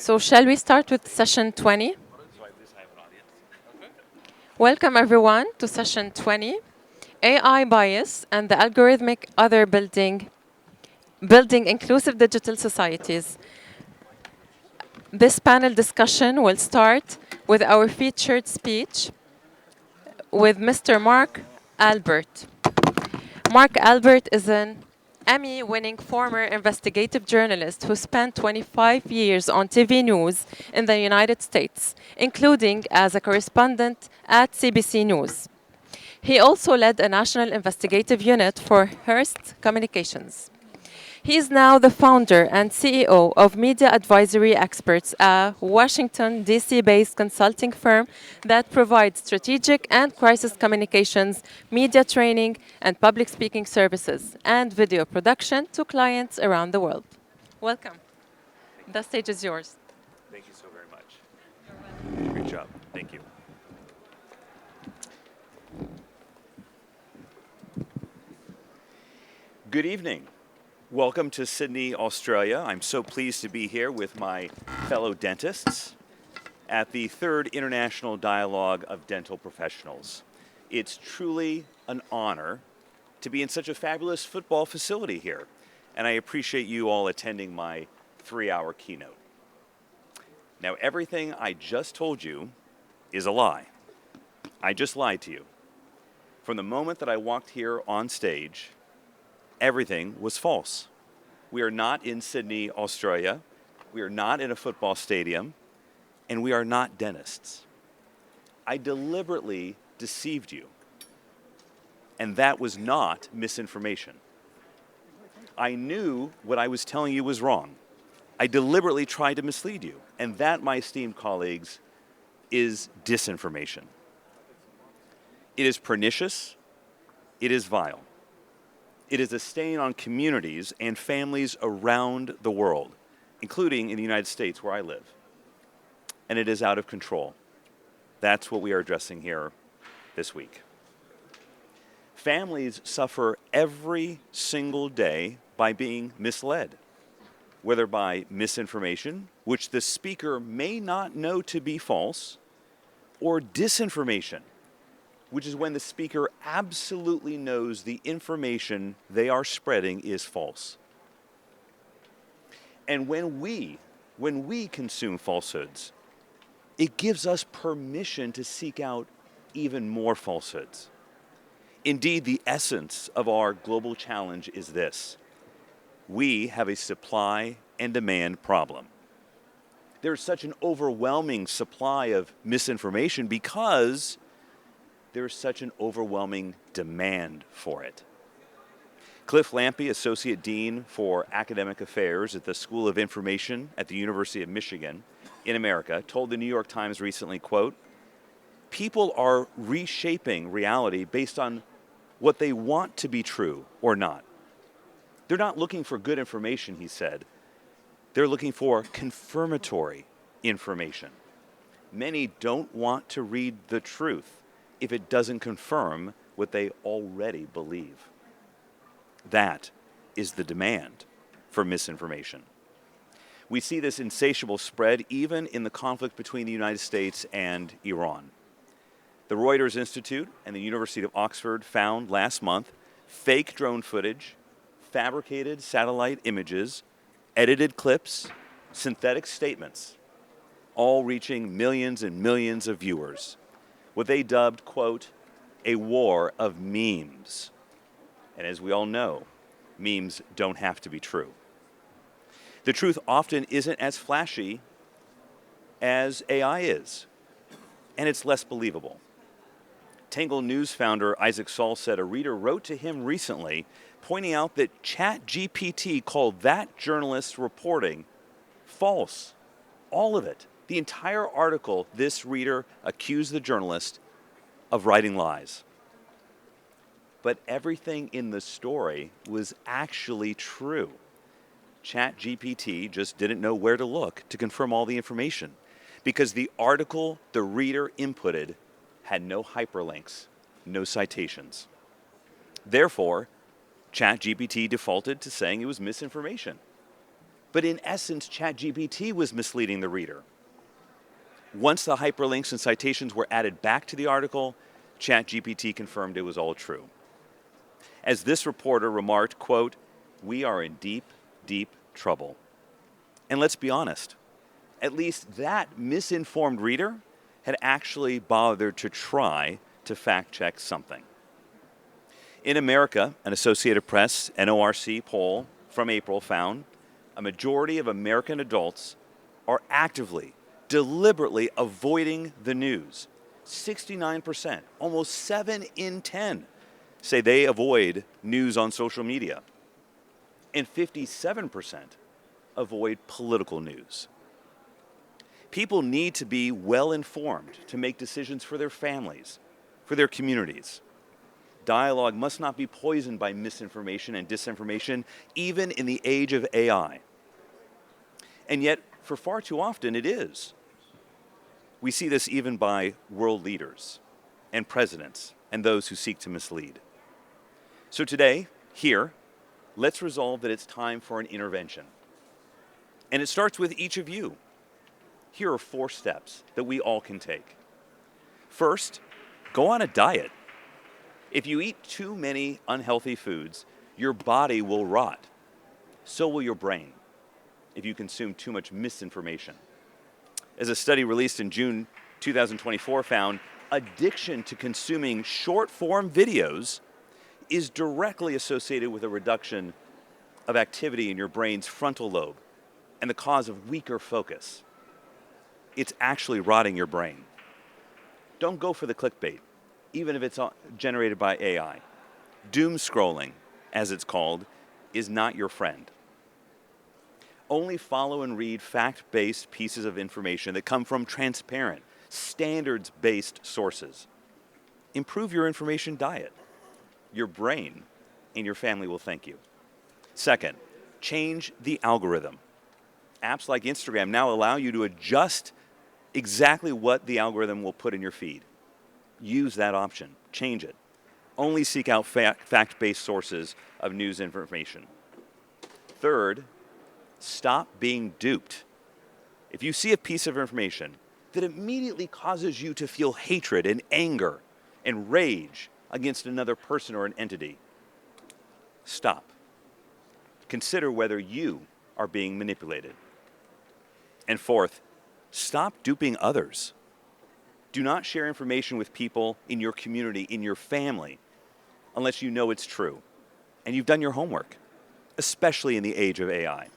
So shall we start with session 20? Welcome everyone to session 20, AI bias and the algorithmic other building inclusive digital societies. This panel discussion will start with our featured speech with Mr. Mark Albert. Mark Albert is an Emmy-winning former investigative journalist who spent 25 years on TV news in the United States, including as a correspondent at CBC News. He also led a national investigative unit for Hearst Communications. He is now the founder and CEO of Media Advisory Experts, a Washington, D.C.-based consulting firm that provides strategic and crisis communications, media training, and public speaking services, and video production to clients around the world. Welcome. The stage is yours. Thank you so very much. Great job. Thank you. Good evening. Welcome to Sydney, Australia. I'm so pleased to be here with my fellow dentists at the third International Dialogue of Dental Professionals. It's truly an honor to be in such a fabulous football facility here, and I appreciate you all attending my 3-hour keynote. Now, everything I just told you is a lie. I just lied to you. From the moment that I walked here on stage, everything was false. We are not in Sydney, Australia. We are not in a football stadium. And we are not dentists. I deliberately deceived you. And that was not misinformation. I knew what I was telling you was wrong. I deliberately tried to mislead you. And that, my esteemed colleagues, is disinformation. It is pernicious. It is vile. It is a stain on communities and families around the world, including in the United States where I live. And it is out of control. That's what we are addressing here this week. Families suffer every single day by being misled, whether by misinformation, which the speaker may not know to be false, or disinformation, which is when the speaker absolutely knows the information they are spreading is false. And when we consume falsehoods, it gives us permission to seek out even more falsehoods. Indeed, the essence of our global challenge is this: we have a supply and demand problem. There's such an overwhelming supply of misinformation because there's such an overwhelming demand for it. Cliff Lampe, Associate Dean for Academic Affairs at the School of Information at the University of Michigan in America, told the New York Times recently, quote, "People are reshaping reality based on what they want to be true or not. They're not looking for good information," he said. They're looking for confirmatory information. Many don't want to read the truth if it doesn't confirm what they already believe. That is the demand for misinformation. We see this insatiable spread even in the conflict between the United States and Iran. The Reuters Institute and the University of Oxford found last month fake drone footage, fabricated satellite images, edited clips, synthetic statements, all reaching millions and millions of viewers. What they dubbed, quote, a war of memes. And as we all know, memes don't have to be true. The truth often isn't as flashy as AI is, and it's less believable. Tangle News founder Isaac Saul said a reader wrote to him recently pointing out that ChatGPT called that journalist's reporting false. All of it. The entire article, this reader accused the journalist of writing lies. But everything in the story was actually true. ChatGPT just didn't know where to look to confirm all the information because the article the reader inputted had no hyperlinks, no citations. Therefore, ChatGPT defaulted to saying it was misinformation. But in essence, ChatGPT was misleading the reader. Once the hyperlinks and citations were added back to the article, ChatGPT confirmed it was all true. As this reporter remarked, quote, "We are in deep, deep trouble." And let's be honest, at least that misinformed reader had actually bothered to try to fact-check something. In America, an Associated Press NORC poll from April found a majority of American adults are actively, deliberately avoiding the news. 69%, almost 7 in 10, say they avoid news on social media. And 57% avoid political news. People need to be well informed to make decisions for their families, for their communities. Dialogue must not be poisoned by misinformation and disinformation, even in the age of AI. And yet, for far too often, it is. We see this even by world leaders and presidents and those who seek to mislead. So today, here, let's resolve that it's time for an intervention. And it starts with each of you. Here are 4 steps that we all can take. First, go on a diet. If you eat too many unhealthy foods, your body will rot. So will your brain if you consume too much misinformation. As a study released in June 2024 found, addiction to consuming short-form videos is directly associated with a reduction of activity in your brain's frontal lobe and the cause of weaker focus. It's actually rotting your brain. Don't go for the clickbait, even if it's generated by AI. Doom scrolling, as it's called, is not your friend. Only follow and read fact-based pieces of information that come from transparent, standards-based sources. Improve your information diet. Your brain and your family will thank you. Second, change the algorithm. Apps like Instagram now allow you to adjust exactly what the algorithm will put in your feed. Use that option. Change it. Only seek out fact-based sources of news information. Third, stop being duped. If you see a piece of information that immediately causes you to feel hatred and anger and rage against another person or an entity, stop. Consider whether you are being manipulated. And fourth, stop duping others. Do not share information with people in your community, in your family, unless you know it's true and you've done your homework, especially in the age of AI.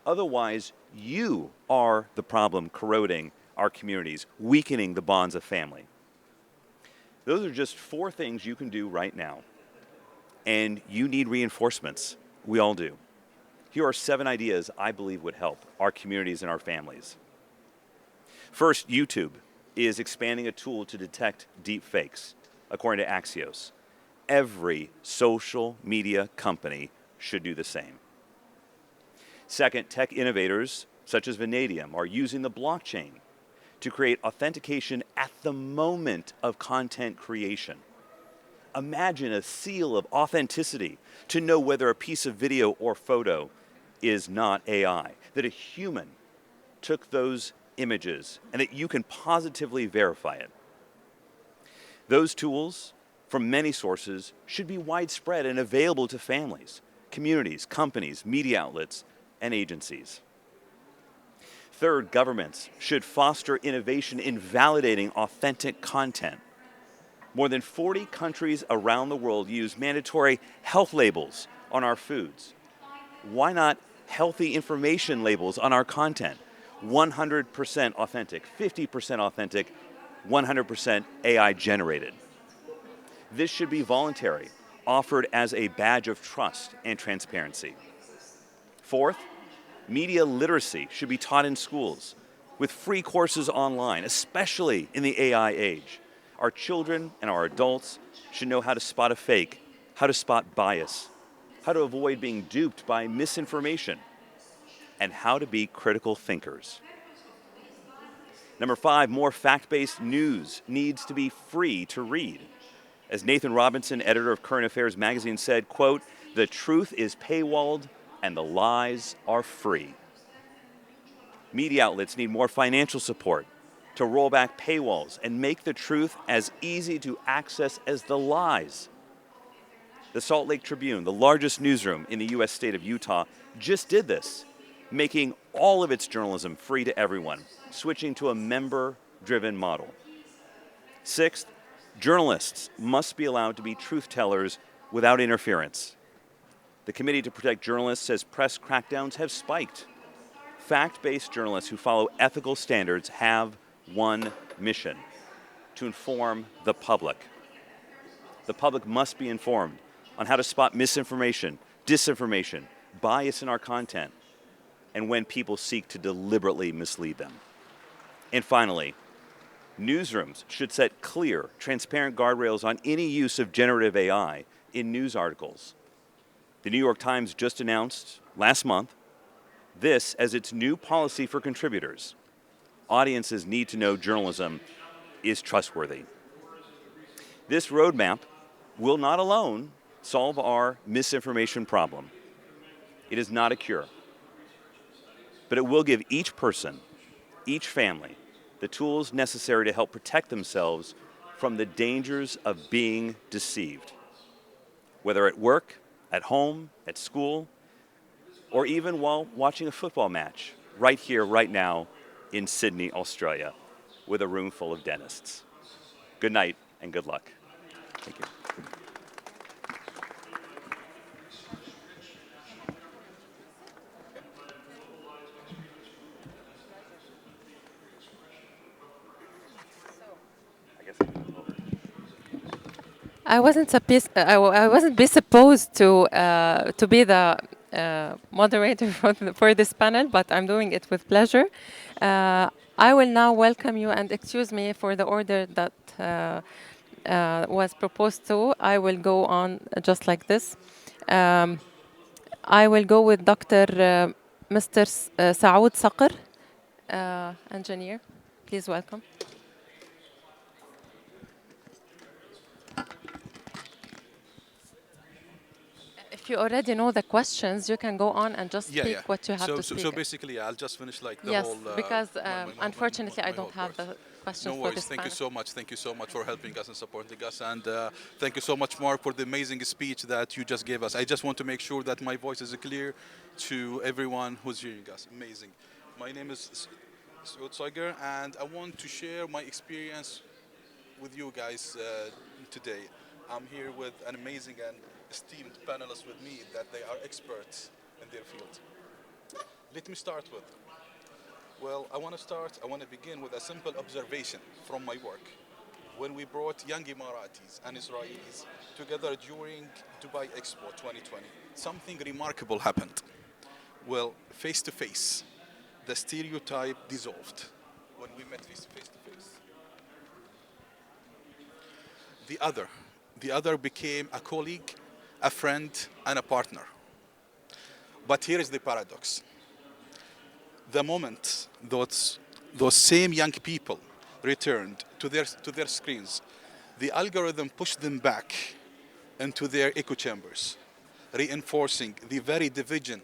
Otherwise, you are the problem corroding our communities, weakening the bonds of family. Those are just 4 things you can do right now. And you need reinforcements. We all do. Here are 7 ideas I believe would help our communities and our families. First, YouTube is expanding a tool to detect deep fakes, according to Axios. Every social media company should do the same. Second, tech innovators such as Vanadium are using the blockchain to create authentication at the moment of content creation. Imagine a seal of authenticity to know whether a piece of video or photo is not AI, that a human took those images and that you can positively verify it. Those tools from many sources should be widespread and available to families, communities, companies, media outlets, and agencies. Third, governments should foster innovation in validating authentic content. More than 40 countries around the world use mandatory health labels on our foods. Why not healthy information labels on our content? 100% authentic, 50% authentic, 100% AI generated. This should be voluntary, offered as a badge of trust and transparency. Fourth, media literacy should be taught in schools with free courses online, especially in the AI age. Our children and our adults should know how to spot a fake, how to spot bias, how to avoid being duped by misinformation, and how to be critical thinkers. Number 5, more fact-based news needs to be free to read. As Nathan Robinson, editor of Current Affairs magazine said, quote, "The truth is paywalled and the lies are free. Media outlets need more financial support to roll back paywalls and make the truth as easy to access as the lies. The Salt Lake Tribune, the largest newsroom in the U.S. state of Utah, just did this, making all of its journalism free to everyone, switching to a member-driven model. Sixth, journalists must be allowed to be truth tellers without interference. The Committee to Protect Journalists says press crackdowns have spiked. Fact-based journalists who follow ethical standards have one mission: to inform the public. The public must be informed on how to spot misinformation, disinformation, bias in our content, and when people seek to deliberately mislead them. And finally, newsrooms should set clear, transparent guardrails on any use of generative AI in news articles. The New York Times just announced last month this as its new policy for contributors. Audiences need to know journalism is trustworthy. This roadmap will not alone solve our misinformation problem. It is not a cure, but it will give each person, each family, the tools necessary to help protect themselves from the dangers of being deceived. Whether at work, at home, at school, or even while watching a football match, right here, right now, in Sydney, Australia, with a room full of dentists. Good night and good luck. Thank you. I wasn't supposed to be the moderator for this panel, but I'm doing it with pleasure. I will now welcome you, and excuse me for the order that was proposed to. I will go on just like this. I will go with Dr. Mr. Saoud Saqr, engineer. Please welcome. If you already know the questions, you can go on and just speak what you have to speak. So basically, I'll just finish like the yes, whole... because unfortunately, I don't have the questions no worries. for this Thank panel. you so much. Thank you so much for helping us and supporting us. And thank you so much, Mark, for the amazing speech that you just gave us. I just want to make sure that my voice is clear to everyone who's hearing us. Amazing. My name is Saoud Saqr, and I want to share my experience with you guys today. I'm here with an amazing and esteemed panelists with me that they are experts in their field. Let me start with, well, I want to begin with a simple observation from my work. When we brought young Emiratis and Israelis together during Dubai Expo 2020, something remarkable happened. Well, face to face, the stereotype dissolved when we met face to face. The other became a colleague, a friend, and a partner. But here is the paradox. The moment those same young people returned to their screens, the algorithm pushed them back into their echo chambers, reinforcing the very division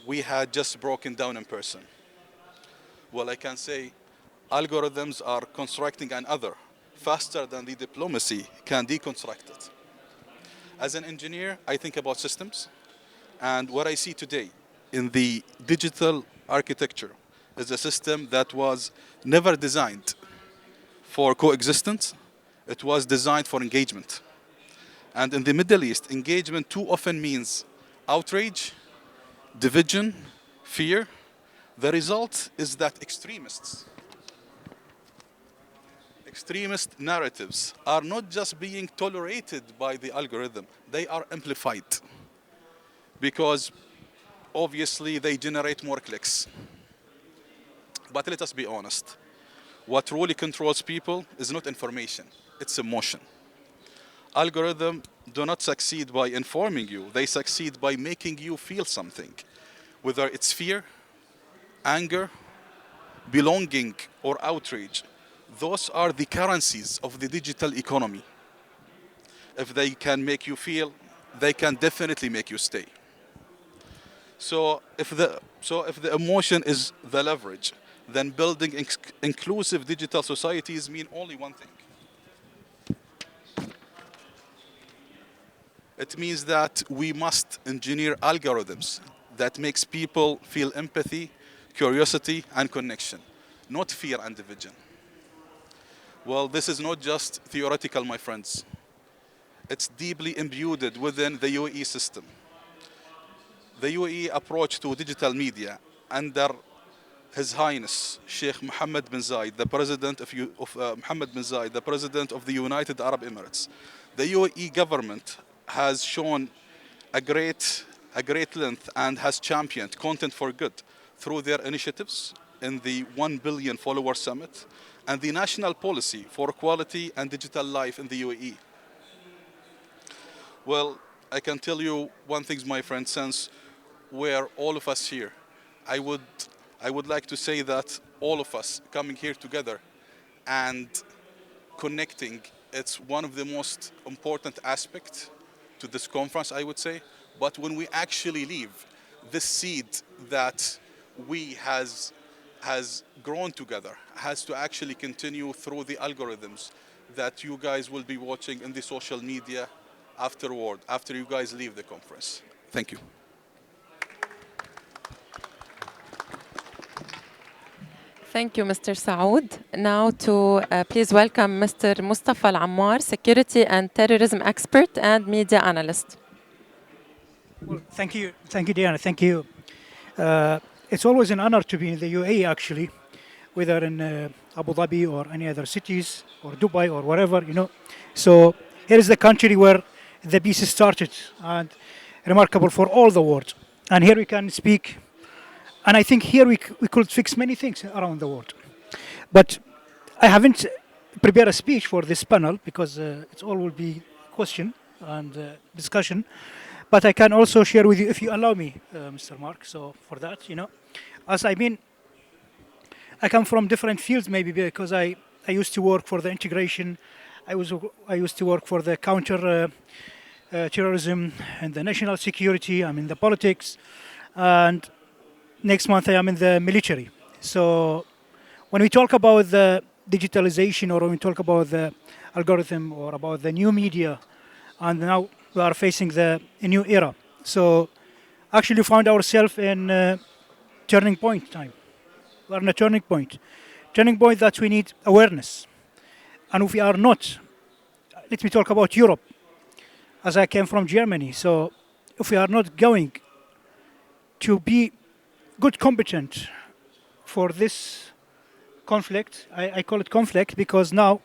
we had just broken down in person. Well, I can say algorithms are constructing an other faster than the diplomacy can deconstruct it. As an engineer, I think about systems, and what I see today in the digital architecture is a system that was never designed for coexistence. It was designed for engagement. And in the Middle East, engagement too often means outrage, division, fear. The result is that extremist narratives are not just being tolerated by the algorithm, they are amplified because obviously they generate more clicks. But let us be honest, what really controls people is not information, it's emotion. Algorithms do not succeed by informing you, they succeed by making you feel something, whether it's fear, anger, belonging, or outrage. Those are the currencies of the digital economy. If they can make you feel, they can definitely make you stay. So if the emotion is the leverage, then building inclusive digital societies mean only one thing. It means that we must engineer algorithms that makes people feel empathy, curiosity, and connection, not fear and division. Well, this is not just theoretical, my friends. It's deeply imbued within the UAE system. The UAE approach to digital media under His Highness Sheikh Mohammed bin Zayed, the President of the United Arab Emirates. The UAE government has shown a great length and has championed content for good through their initiatives in the 1 billion follower summit and the national policy for quality and digital life in the UAE. Well, I can tell you one thing, my friend, since we're all of us here, I would like to say that all of us coming here together and connecting, it's one of the most important aspects to this conference, I would say. But when we actually leave, this seed that we has grown together has to actually continue through the algorithms that you guys will be watching in the social media afterward, after you guys leave the conference. Thank you. Thank you, Mr. Saoud. Now to please welcome Mr. Mustafa Al-Ammar, security and terrorism expert and media analyst. Well, thank you, Diana. Thank you. It's always an honor to be in the UAE, actually, whether in Abu Dhabi or any other cities or Dubai or wherever, you know. So here is the country where the peace started and remarkable for all the world. And here we can speak. And I think here we could fix many things around the world. But I haven't prepared a speech for this panel because it all will be question and discussion. But I can also share with you, if you allow me, Mr. Mark, so for that, you know. As I mean, I come from different fields maybe because I used to work for the integration. I used to work for the counter terrorism and the national security. I'm in the politics. And next month I am in the military. So when we talk about the digitalization or when we talk about the algorithm or about the new media, and now we are facing a new era. So actually found ourselves in turning point time. We are in a turning point. Turning point that we need awareness. And if we are not, let me talk about Europe, as I came from Germany. So if we are not going to be good competent for this conflict, I call it conflict because now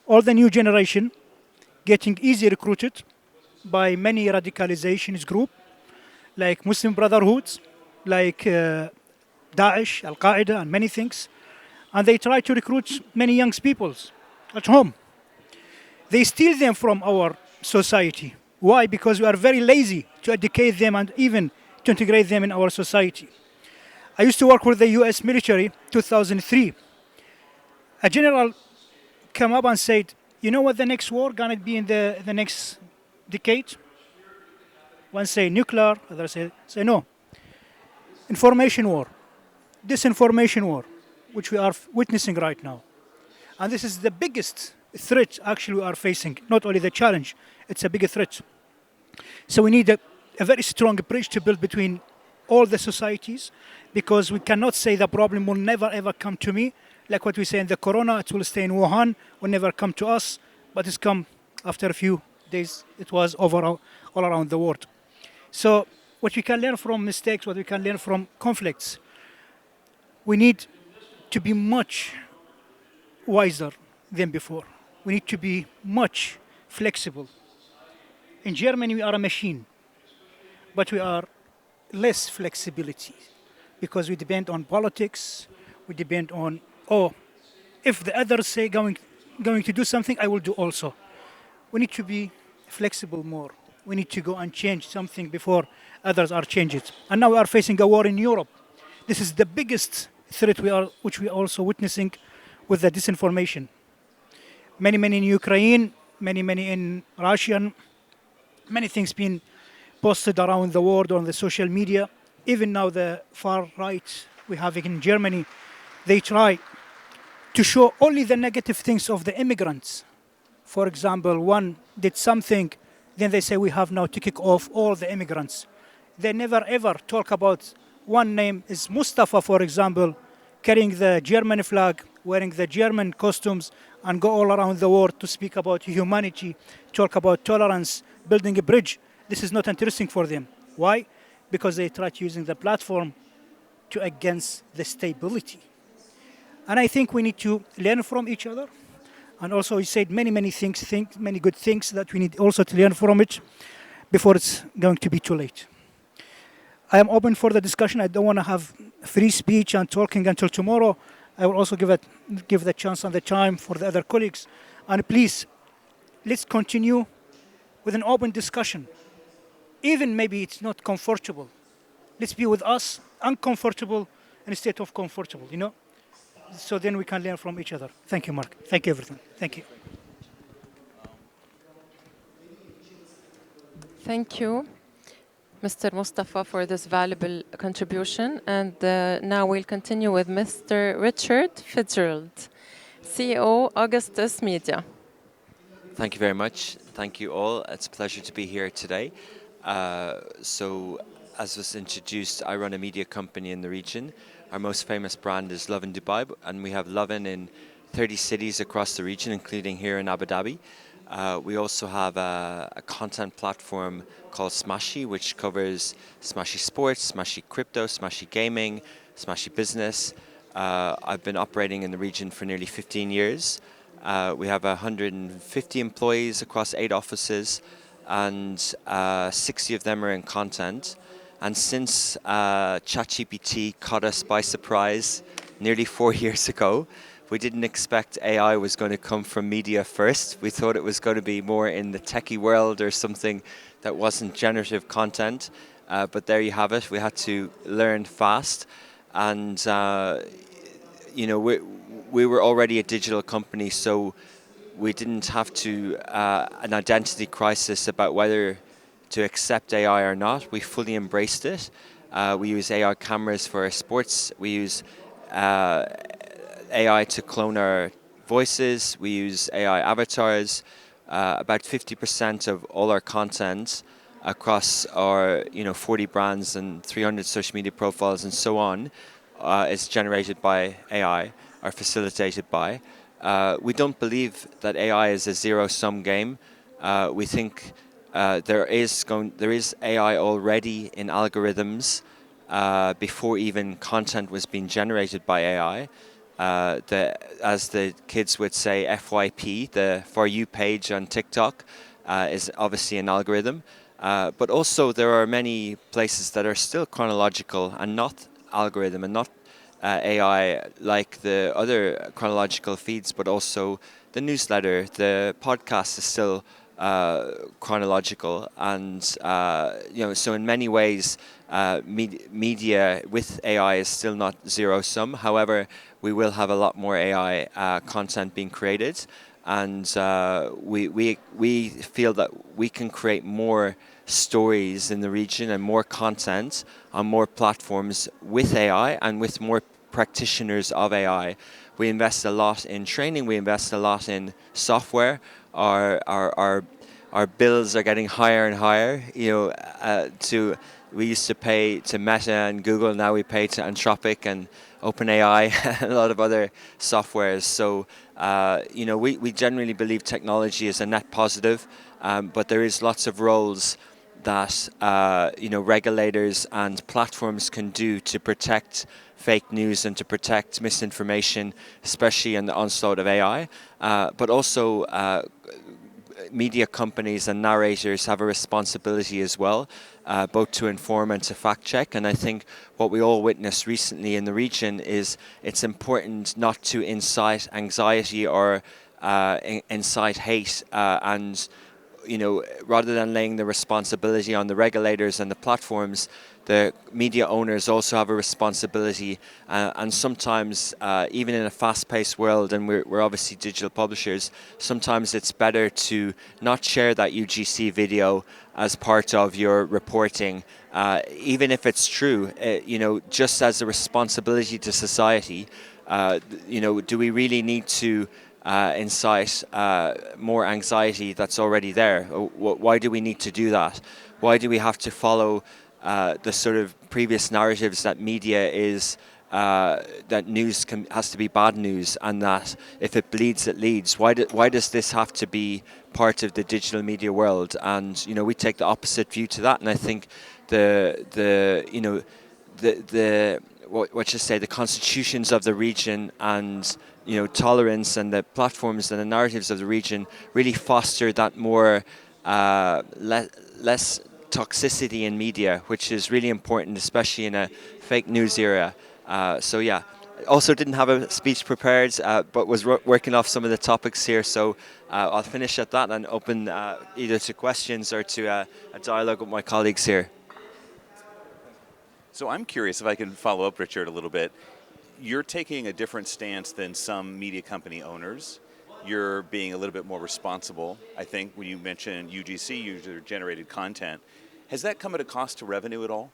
all the new generation getting easy recruited by many radicalizations group like Muslim Brotherhoods, like Daesh, Al-Qaeda and many things. And they try to recruit many young people at home. They steal them from our society. Why? Because we are very lazy to educate them and even to integrate them in our society. I used to work with the US military 2003. A general came up and said, you know what the next war gonna be in the next decade? One say nuclear, others say no. Information war, disinformation war, which we are witnessing right now. And this is the biggest threat actually we are facing. Not only the challenge, it's a bigger threat. So we need a very strong bridge to build between all the societies because we cannot say the problem will never ever come to me. Like what we say in the corona, it will stay in Wuhan, will never come to us, but it's come after a few days. It was over all around the world. So what we can learn from mistakes, what we can learn from conflicts, we need to be much wiser than before. We need to be much flexible. In Germany, we are a machine, but we are less flexibility because we depend on politics, we depend on, if the others say going to do something, I will do also. We need to be flexible more. We need to go and change something before others are changed. And now we are facing a war in Europe. This is the biggest threat which we are also witnessing with the disinformation. Many in Ukraine, many in Russia, many things being posted around the world on the social media. even now the far right we have in Germany, they try to show only the negative things of the immigrants. For example, one did something, then they say we have now to kick off all the immigrants. They never ever talk about one name is Mustafa, for example, carrying the German flag, wearing the German costumes, and go all around the world to speak about humanity, talk about tolerance, building a bridge. This is not interesting for them. Why? Because they tried using the platform to against the stability. And I think we need to learn from each other. And also he said many good things that we need also to learn from it before it's going to be too late. I am open for the discussion. I don't want to have free speech and talking until tomorrow. I will also give the chance and the time for the other colleagues. And please, let's continue with an open discussion. Even maybe it's not comfortable. Let's be with us, uncomfortable instead of comfortable, you know? So then we can learn from each other. Thank you, Mark. Thank you, everything. Thank you. Thank you, Mr. Mustafa, for this valuable contribution. And now we'll continue with Mr. Richard Fitzgerald, CEO, Augustus Media. Thank you very much. Thank you all. It's a pleasure to be here today. So, as was introduced, I run a media company in the region. Our most famous brand is Lovin Dubai, and we have Lovin in 30 cities across the region, including here in Abu Dhabi. We also have a content platform called Smashy, which covers Smashy Sports, Smashy Crypto, Smashy Gaming, Smashy Business. I've been operating in the region for nearly 15 years. We have 150 employees across 8 offices, and 60 of them are in content. And since ChatGPT caught us by surprise nearly 4 years ago, we didn't expect AI was going to come from media first. We thought it was going to be more in the techie world or something that wasn't generative content. But there you have it. We had to learn fast. And, you know, we were already a digital company, so we didn't have to an identity crisis about whether to accept AI or not. We fully embraced it. We use AI cameras for our sports. We use AI to clone our voices. We use AI avatars. About 50% of all our content across our 40 brands and 300 social media profiles and so on is generated by AI or facilitated by. We don't believe that AI is a zero-sum game. We think there is AI already in algorithms before even content was being generated by AI. As the kids would say, FYP, the For You page on TikTok, is obviously an algorithm. But also there are many places that are still chronological and not algorithm and not AI, like the other chronological feeds, but also the newsletter. The podcast is still chronological, and so in many ways media with AI is still not zero-sum. However, we will have a lot more AI content being created, and we feel that we can create more stories in the region and more content on more platforms with AI and with more practitioners of AI. We invest a lot in training. We invest a lot in software. Our bills are getting higher and higher. We used to pay to Meta and Google. Now we pay to Anthropic and OpenAI and a lot of other softwares. So we generally believe technology is a net positive, but there is lots of roles that regulators and platforms can do to protect fake news and to protect misinformation, especially in the onslaught of AI. But also media companies and narrators have a responsibility as well, both to inform and to fact check. And I think what we all witnessed recently in the region is it's important not to incite anxiety or incite hate and rather than laying the responsibility on the regulators and the platforms, the media owners also have a responsibility. And sometimes, even in a fast-paced world, and we're obviously digital publishers, sometimes it's better to not share that UGC video as part of your reporting, even if it's true. Just as a responsibility to society, do we really need to incite more anxiety that's already there? Why do we need to do that? Why do we have to follow the sort of previous narratives that media is that news has to be bad news, and that if it bleeds, it leads? Why does this have to be part of the digital media world? And we take the opposite view to that, and I think the constitutions of the region and tolerance and the platforms and the narratives of the region really foster that more less toxicity in media, which is really important, especially in a fake news era. Also didn't have a speech prepared, but was working off some of the topics here, so I'll finish at that and open either to questions or to a dialogue with my colleagues here. So I'm curious if I can follow up, Richard, a little bit. You're taking a different stance than some media company owners. You're being a little bit more responsible. I think when you mentioned UGC, user-generated content, has that come at a cost to revenue at all?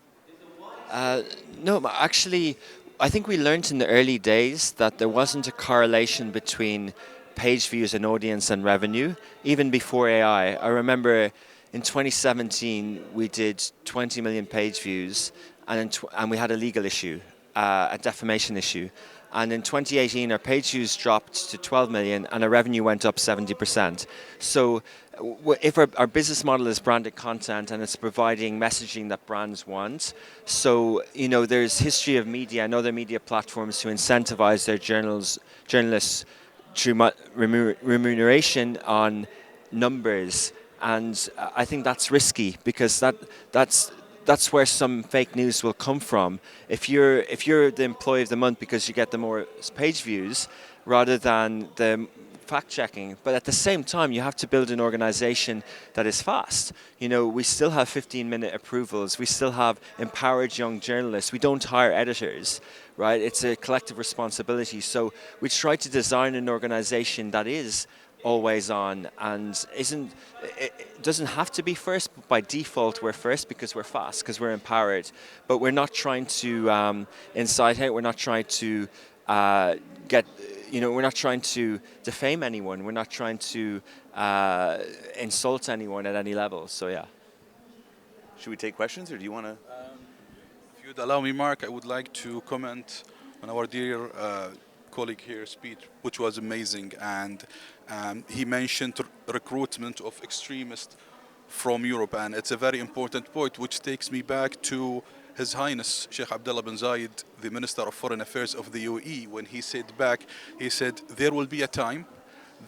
No, actually, I think we learned in the early days that there wasn't a correlation between page views and audience and revenue, even before AI. I remember in 2017, we did 20 million page views, and we had a legal issue, a defamation issue. And in 2018, our page views dropped to 12 million and our revenue went up 70%. So if our business model is branded content and it's providing messaging that brands want, so there's history of media and other media platforms to incentivize their journalists through remuneration on numbers. And I think that's risky, because that's where some fake news will come from. If you're the employee of the month because you get the more page views rather than the fact checking, but at the same time you have to build an organization that is fast. We still have 15-minute approvals. We still have empowered young journalists. We don't hire editors, right? It's a collective responsibility. So we try to design an organization that is always on and it doesn't have to be first, but by default we're first because we're fast, because we're empowered. But we're not trying to incite hate. We're not trying to we're not trying to defame anyone. We're not trying to insult anyone at any level. So yeah. Should we take questions, or do you want to? If you'd allow me, Mark, I would like to comment on our dear colleague here speech, which was amazing, and he mentioned recruitment of extremists from Europe, and it's a very important point, which takes me back to His Highness Sheikh Abdullah bin Zayed, the Minister of Foreign Affairs of the UAE, when he said there will be a time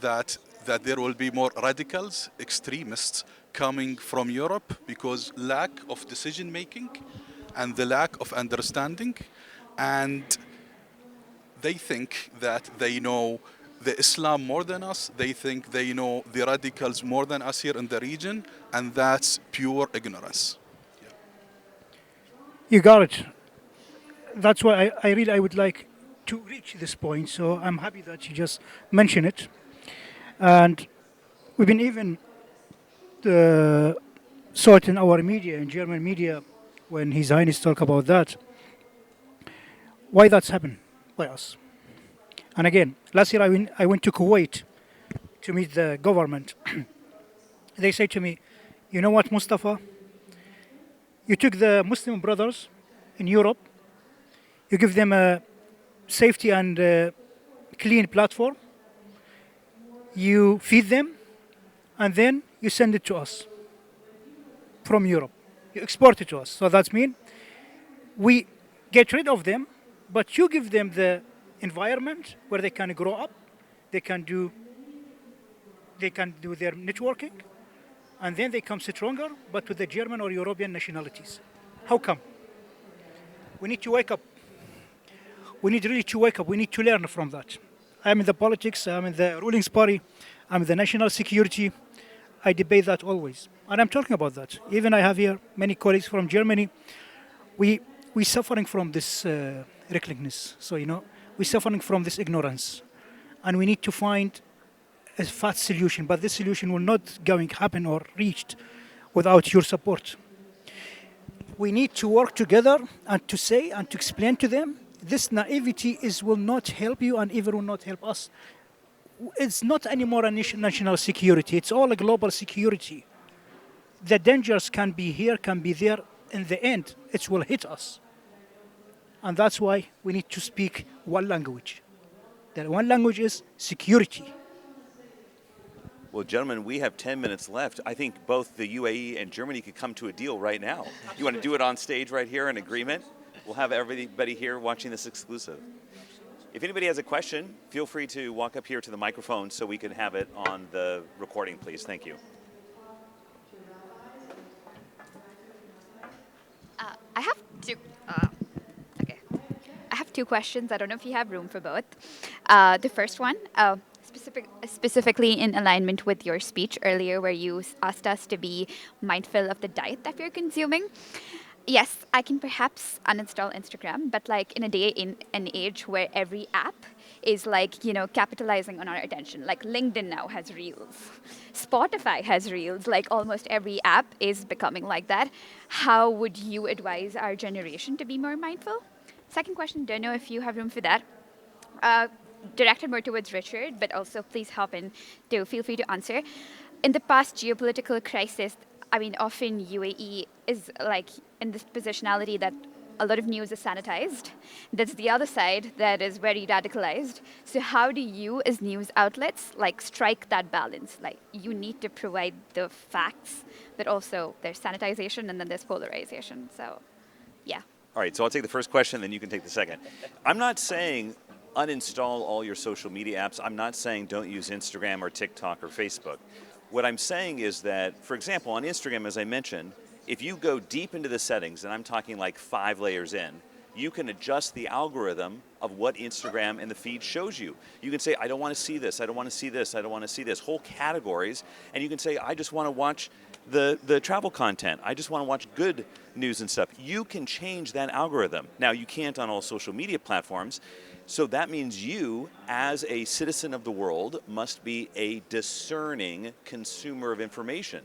that there will be more radicals, extremists coming from Europe because lack of decision making and the lack of understanding, and they think that they know the Islam more than us. They think they know the radicals more than us here in the region, and that's pure ignorance. Yeah. You got it. That's why I would like to reach this point. So I'm happy that you just mentioned it. And we've been even saw it in our media, in German media, when His Highness talk about that. Why that's happened by us? And again, last year I went to Kuwait to meet the government. They say to me, you know what, Mustafa? You took the Muslim brothers in Europe, you give them a safety and clean platform, you feed them, and then you send it to us from Europe. You export it to us. So that means we get rid of them, but you give them the environment where they can grow up, they can do their networking, and then they come stronger, but with the German or European nationalities. How come? We need to wake up. We need really to wake up. We need to learn from that. I'm in the politics, I'm in the ruling party, I'm in the national security, I debate that always. And I'm talking about that. Even I have here many colleagues from Germany. We're suffering from this recklessness. So, we're suffering from this ignorance. And we need to find a fast solution. But this solution will not going happen or reached without your support. We need to work together and to say and to explain to them this naivety will not help you and even will not help us. It's not anymore a national security. It's all a global security. The dangers can be here, can be there. In the end, it will hit us. And that's why we need to speak one language. That one language is security. Well, gentlemen, we have 10 minutes left. I think both the UAE and Germany could come to a deal right now. You want to do it on stage right here in agreement? We'll have everybody here watching this exclusive. If anybody has a question, feel free to walk up here to the microphone so we can have it on the recording, please. Thank you. I have two. Okay. I have two questions. I don't know if you have room for both. The first one, specifically in alignment with your speech earlier, where you asked us to be mindful of the diet that we're consuming. Yes, I can perhaps uninstall Instagram, but like in an age where every app is capitalizing on our attention. Like LinkedIn now has Reels. Spotify has Reels. Like almost every app is becoming like that. How would you advise our generation to be more mindful? Second question, don't know if you have room for that. Directed more towards Richard, but also please feel free to answer. In the past geopolitical crisis, often UAE is in this positionality that a lot of news is sanitized. That's the other side that is very radicalized. So how do you as news outlets strike that balance? You need to provide the facts, but also there's sanitization and then there's polarization. So, yeah. All right, so I'll take the first question, then you can take the second. I'm not saying uninstall all your social media apps. I'm not saying don't use Instagram or TikTok or Facebook. What I'm saying is that, for example, on Instagram, as I mentioned, if you go deep into the settings, and I'm talking 5 layers in, you can adjust the algorithm of what Instagram and the feed shows you. You can say, I don't want to see this, I don't want to see this, I don't want to see this, whole categories, and you can say, I just want to watch the travel content, I just want to watch good news and stuff. You can change that algorithm. Now, you can't on all social media platforms, so that means you, as a citizen of the world, must be a discerning consumer of information.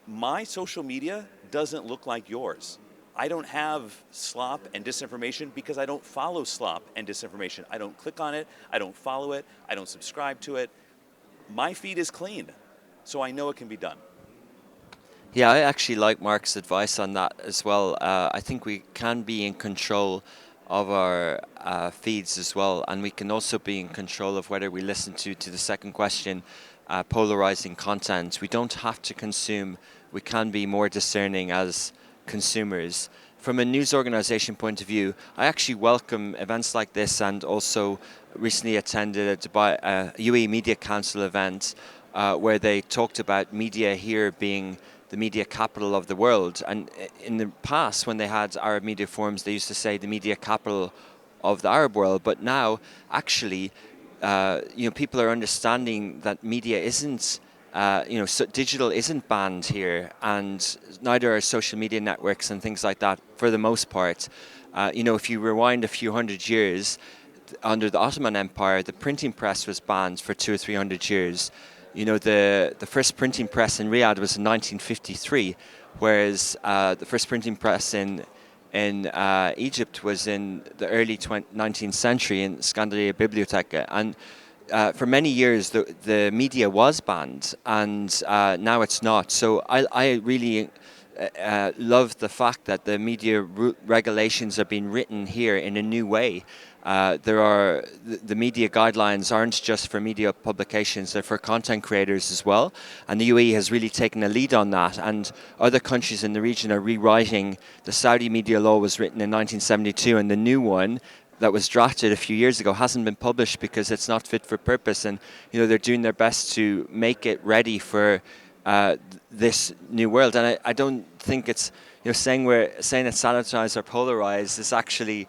My social media doesn't look like yours. I don't have slop and disinformation because I don't follow slop and disinformation. I don't click on it, I don't follow it, I don't subscribe to it. My feed is clean, so I know it can be done. Yeah, I actually like Mark's advice on that as well. I think we can be in control of our feeds as well, and we can also be in control of whether we listen to the second question, polarizing content. We don't have to consume, we can be more discerning as consumers. From a news organization point of view, I actually welcome events like this, and also recently attended a UAE Media Council event where they talked about media here being the media capital of the world. And in the past, when they had Arab media forums, they used to say the media capital of the Arab world. But now, actually, people are understanding that media isn't, so digital isn't banned here, and neither are social media networks and things like that for the most part. If you rewind a few hundred years, under the Ottoman Empire, the printing press was banned for 200 or 300 years. The first printing press in Riyadh was in 1953, whereas the first printing press in Egypt was in the early 19th century in Scandalia Biblioteca. And for many years, the media was banned, and now it's not. So I really love the fact that the media regulations are being written here in a new way. The media guidelines aren't just for media publications, they're for content creators as well. And the UAE has really taken a lead on that. And other countries in the region are rewriting. The Saudi media law was written in 1972, and the new one that was drafted a few years ago hasn't been published because it's not fit for purpose. And they're doing their best to make it ready for this new world. And I don't think it's saying it's sanitized or polarized is actually,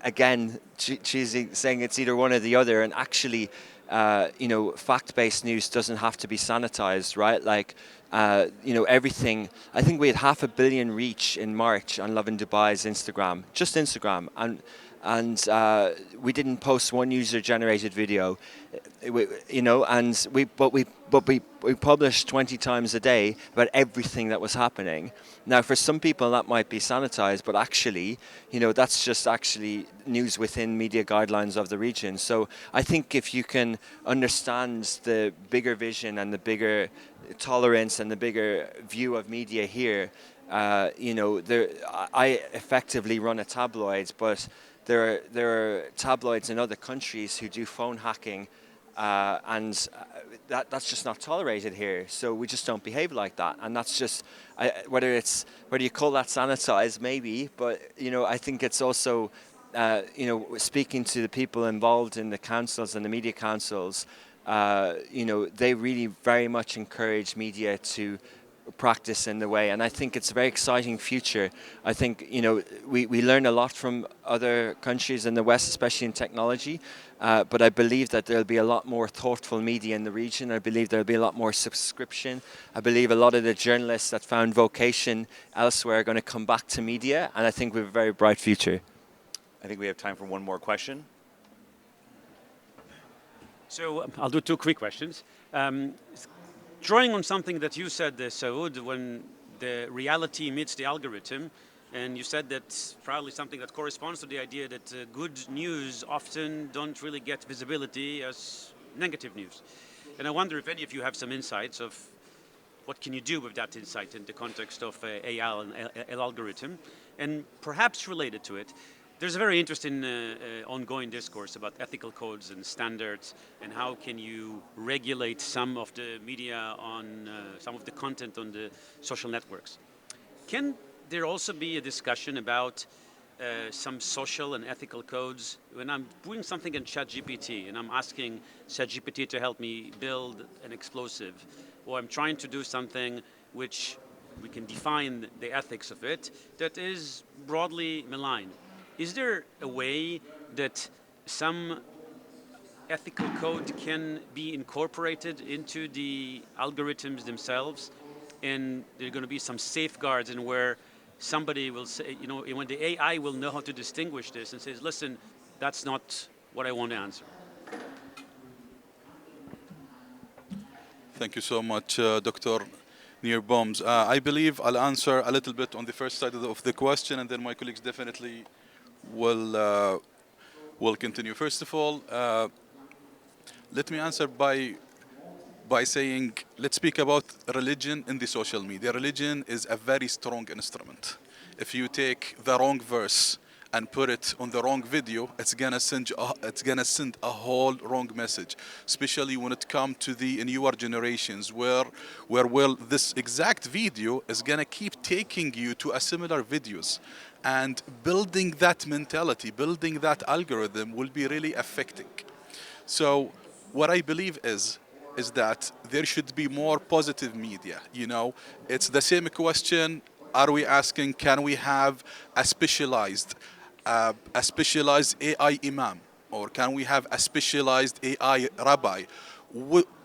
again, cheesy, saying it's either one or the other. And actually, fact-based news doesn't have to be sanitized, right? Like, everything. I think we had 500 million reach in March on Lovin Dubai's Instagram, just Instagram, and we didn't post one user-generated video, but we published 20 times a day about everything that was happening. Now, for some people, that might be sanitized, but actually, that's just actually news within media guidelines of the region. So I think if you can understand the bigger vision and the bigger tolerance and the bigger view of media here, I effectively run a tabloid, but there are tabloids in other countries who do phone hacking, and that's just not tolerated here. So we just don't behave like that, and that's just whether you call that sanitized, maybe, but I think it's also speaking to the people involved in the councils and the media councils. They really very much encourage media to practice in the way, and I think it's a very exciting future. I think we learn a lot from other countries in the West, especially in technology, but I believe that there'll be a lot more thoughtful media in the region. I believe there'll be a lot more subscription. I believe a lot of the journalists that found vocation elsewhere are going to come back to media, and I think we have a very bright future. I think we have time for one more question. So I'll do two quick questions. Drawing on something that you said, Saud, when the reality meets the algorithm, and you said that's probably something that corresponds to the idea that good news often don't really get visibility as negative news. And I wonder if any of you have some insights of what can you do with that insight in the context of AI and algorithm. And perhaps related to it, there's a very interesting ongoing discourse about ethical codes and standards, and how can you regulate some of the media on some of the content on the social networks. Can there also be a discussion about some social and ethical codes? When I'm doing something in ChatGPT and I'm asking ChatGPT to help me build an explosive, or I'm trying to do something which we can define the ethics of it, that is broadly malign. Is there a way that some ethical code can be incorporated into the algorithms themselves, and there are going to be some safeguards in where somebody will say, when the AI will know how to distinguish this and says, listen, that's not what I want to answer? Thank you so much, Dr. Neerboms. I believe I'll answer a little bit on the first side of the question, and then my colleagues definitely will continue. First of all, let me answer by saying, let's speak about religion in the social media. Religion is a very strong instrument. If you take the wrong verse and put it on the wrong video, it's gonna send a whole wrong message, especially when it comes to the newer generations, where this exact video is gonna keep taking you to a similar videos, and building that mentality, building that algorithm will be really affecting. So what I believe is that there should be more positive media. It's the same question. Are we asking, can we have a specialized AI imam, or can we have a specialized AI rabbi,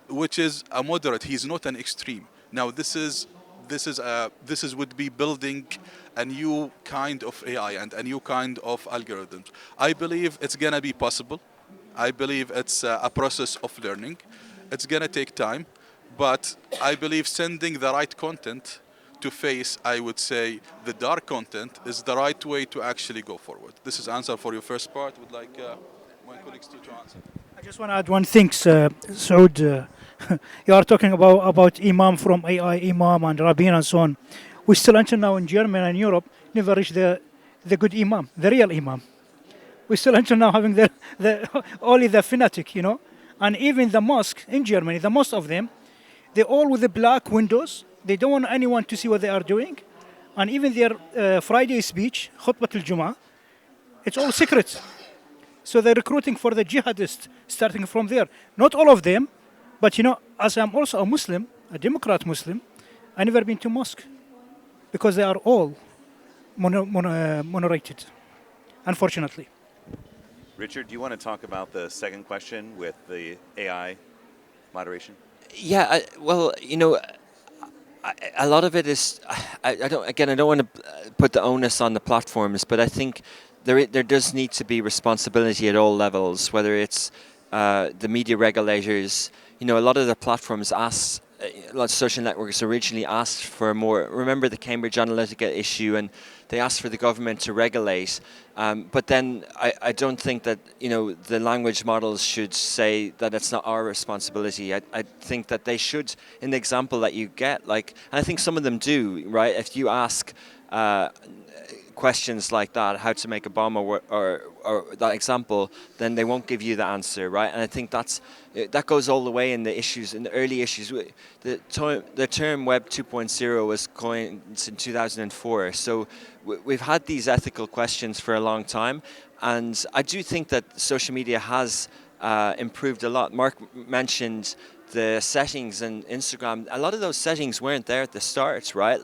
which is a moderate? He's not an extreme. Now this would be building a new kind of AI and a new kind of algorithms. I believe it's gonna be possible. I believe it's a process of learning. It's gonna take time, but I believe sending the right content to face, I would say, the dark content is the right way to actually go forward. This is answer for your first part. Would like my colleagues to answer. I just want to add one thing, Saud. You are talking about imam from AI, imam and rabbin and so on. We still, until now in Germany and Europe, never reached the good imam, the real imam. We still, until now, having only the fanatic, And even the mosque in Germany, the most of them, they're all with the black windows. They don't want anyone to see what they are doing. And even their Friday speech, khutbah al-Jum'ah, it's all secret. So they're recruiting for the jihadists, starting from there. Not all of them, but as I'm also a Muslim, a Democrat Muslim, I never been to mosque, because they are all moderated, unfortunately. Richard, do you want to talk about the second question with the AI moderation? Yeah, well, a lot of it is, I don't want to put the onus on the platforms, but I think there does need to be responsibility at all levels, whether it's the media regulators. A lot of the platforms asked, a lot of social networks originally asked for more. Remember the Cambridge Analytica issue, and they asked for the government to regulate. But then I don't think that the language models should say that it's not our responsibility. I think that they should, in the example that you get, and I think some of them do, right? If you ask questions like that, how to make a bomb or that example, then they won't give you the answer, right? And I think that goes all the way in the issues, in the early issues. The term Web 2.0 was coined in 2004, so we've had these ethical questions for a long time, and I do think that social media has improved a lot. Mark mentioned the settings in Instagram. A lot of those settings weren't there at the start, right?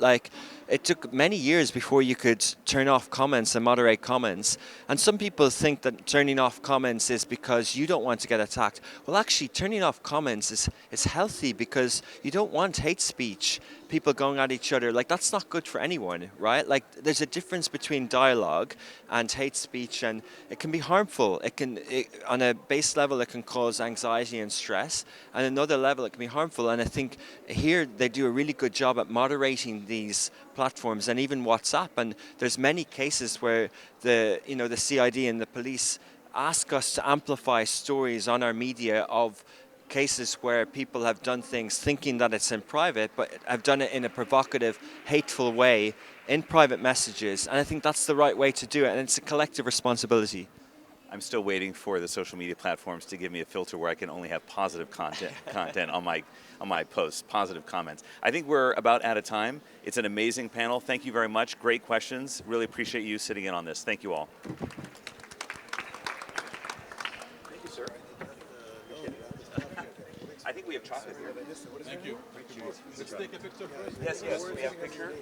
It took many years before you could turn off comments and moderate comments. And some people think that turning off comments is because you don't want to get attacked. Well, actually, turning off comments is healthy because you don't want hate speech, people going at each other. That's not good for anyone, right? There's a difference between dialogue and hate speech, and it can be harmful. On a base level, it can cause anxiety and stress. And another level, it can be harmful. And I think here they do a really good job at moderating these platforms and even WhatsApp. And there's many cases where the CID and the police ask us to amplify stories on our media of cases where people have done things thinking that it's in private, but have done it in a provocative, hateful way in private messages. And I think that's the right way to do it. And it's a collective responsibility. I'm still waiting for the social media platforms to give me a filter where I can only have positive content on my posts, positive comments. I think we're about out of time. It's an amazing panel. Thank you very much. Great questions. Really appreciate you sitting in on this. Thank you all. Thank you, sir. I think we have chocolate here. Thank you. Let's take a picture first. Yes, we have a picture.